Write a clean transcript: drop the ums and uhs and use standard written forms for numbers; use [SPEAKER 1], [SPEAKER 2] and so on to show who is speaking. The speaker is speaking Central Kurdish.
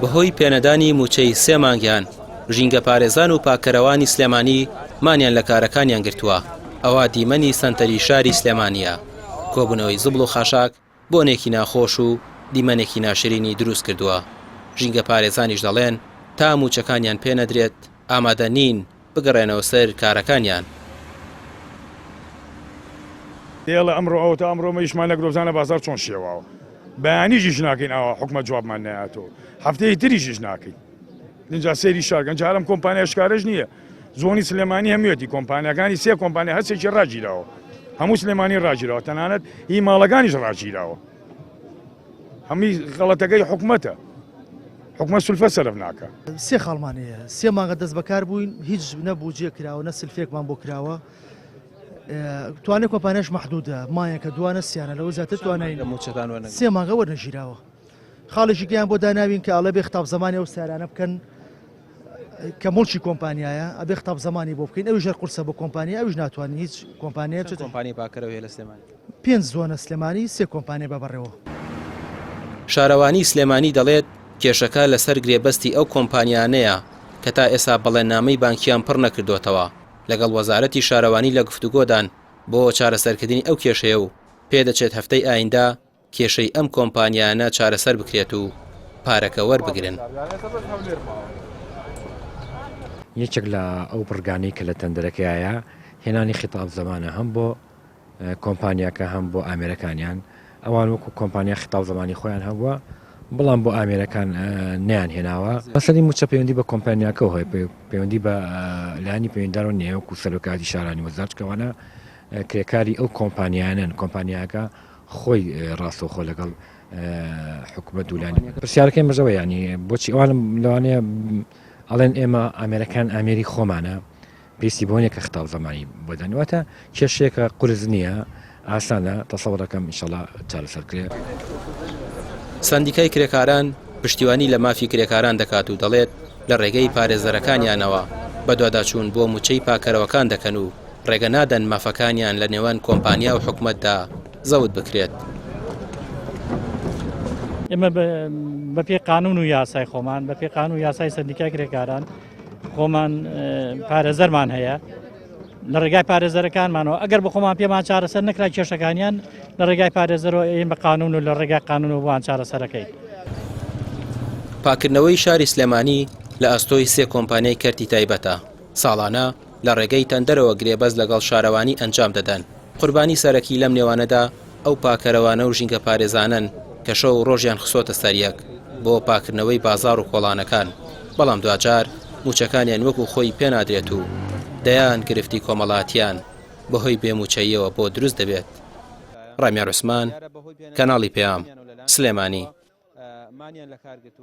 [SPEAKER 1] بەهۆی پێنەدانی موچەی 3 مانگیان ژینگە پارێزان و پاکەرەوانی سلێمانی مانیان لە کارەکانیان گرتووە. ئەوە دیمەنی سەنتەری شاری سلێمانیە. کۆبوونەوەی زبڵ و خاشاک بۆنێکی ناخۆش و دیمەنێکی ناشرینی دروست کردووە. ژینگە پارێزانیش دەڵێن تا موچەکانیان پێ نەدرێت ئامادە نین بگەڕێنەوە سەر کارەکانیان.
[SPEAKER 2] دێڵە ئەمڕۆ ئەو تا ئەمڕۆ مەیشمان لە گرۆزانە بازار چۆن شێواوە بەیانیژیش ناکەین ئەوە حکومە جوابمان نەهاتەوە هەفتەیە تریشیش ناکەین اینجا سێری شارگەن جارم کۆمپانیا شکارەش نییە زۆنی سلێمانی هەموویەتی کۆمپانیەکانی 3 کۆمپانیا هەستێکی ڕاگیراوە هەموو سلێمانی ڕاگیراوە تەنانەت هی ماڵەکانیش ڕاگیراوە هەمووی غەڵەتەکەی حکومەتە حکومە سولفە سەرف ناکە
[SPEAKER 3] 3 خاڵمانەیە 3 مانگە دەست بەکار بووین هیچ نەبوو جێ کراوە نە سلفێکمان بۆ کراوە توانێت کۆمپانیاش مەحدودە مایەکە دوانە سیانە لەوە زیاتر توانین 3 مانگە وەرنەژیراوە خاڵێکی گیان بۆ داناوین کە ئاڵە بێ خەتاب زمانی ئەو سیارانە بکەن کە مڵکی کۆمپانیایە ئەبێ خەتاب زمانی بۆ بکەین ئەویش قورسە بۆ کۆمپانیا ئەوش ناتوانین هیچ کۆمپانیا
[SPEAKER 1] کۆمپانی پاکەرەوەی لە سلێمانی
[SPEAKER 3] 5 زۆنە سلێمانی 3 کۆمپانیا بەبڕێەوە.
[SPEAKER 1] شارەوانی سلێمانی دەڵێت کێشەکە لەسەر گرێبەستی ئەو کۆمپانیانەیە کە تا ئێستا بەڵێنامەی بانکیان پڕ نەکردوتەوە لەگەڵ وەزارەتی شارەوانی لە گفتوگۆدان بۆ چارەسەرکردنی ئەو کێشەیە و پێدەچێت هەفتەی ئایندا کێشەی ئەم کۆمپانیانە چارەسەر بکرێت و پارەکە وەربگرن.
[SPEAKER 4] یەکێک لە ئەو پڕگانەی کە لە تەندەرەکەیە هێنانی خیتاب زمانە هەم بۆ کۆمپانیاکە هەم بۆ ئامێرەکانیان ئەوان وەکو کۆمپانیا خیتاب زمانی خۆیان هەبووە بەڵام بۆ ئامێرەکان نیان هێناوە مەسەڵی موچە پەیوەندی بە کۆمپانیاکە هۆی پەیوەندی بە لایانی پەیوەنددار و نێوەکو سەرۆکاتی شارانی وەزارچکەوانە کرێکاری ئەو کۆمپانیانن کۆمپانیاکە خۆی ڕاستەوخۆ لەگەڵ حکومەت دوولانی پرسیارەکەی مەژەوە ینی بۆچی ئەوان لەوانەیە ئەڵێن ئێمە ئامێرەکان ئامێری خۆمانە پێویستی بۆنێک کە خەتاب زمانی بۆ دانیواتە کێشەیەکە قورس نییە ئاسانە تەسەوڕەکەم ئینشەڵا چارەسەرکرێ.
[SPEAKER 1] سندیکای کرێکاران پشتیوانی لە مافی کرێکاران دەکات و دەڵێت لە ڕێگەی پارێزەرەکانیانەوە بە دوواداچوون بۆ موچەی پاکەرەوەکان دەکەن و ڕێگە نادەن مافەکانیان لە نێوان کۆمپانیا و حکومەتدا زەوت بکرێت.
[SPEAKER 5] ئێمە بەپێ قانون و یاسای خۆمان بەپێ قانون و یاسای سندیکای کرێکاران خۆمان پارێزەرمان هەیە لە ڕێگای پارێزەرەکانمانەوە ئەگەر بە خۆمان پێمان چارەسەر نەکرای کێشەکانیان لە ڕێگای پارێزەرەوە ئێمە بە قانون و لە ڕێگای قانون و بۆیان چارەسەرەکەی.
[SPEAKER 1] پاکردنەوەی شاری سلێمانی لە ئەستۆی 3 کۆمپانیای کەرتی تایبەتە ساڵانە لە ڕێگەی تەندەرەوە گرێبەست لەگەڵ شارەوانی ئەنجام دەدەن. قوربانی سەرەکی لەم نێوانەدا ئەو پاکەرەوانە و ژینگە پارێزانن کە شەو و ڕۆژیان خسۆتە سەریەک بۆ پاکردنەوەی بازار و کۆڵانەکان بەڵام دوجار موچەکانیان وەکو خۆی پێنادرێت و دەیان گرفتی کۆمەڵاتیان بەهۆی بێموچەیەوە بۆ دروست دەبێت. ڕامیار عوسمان کەناڵی پێام سلێمانی.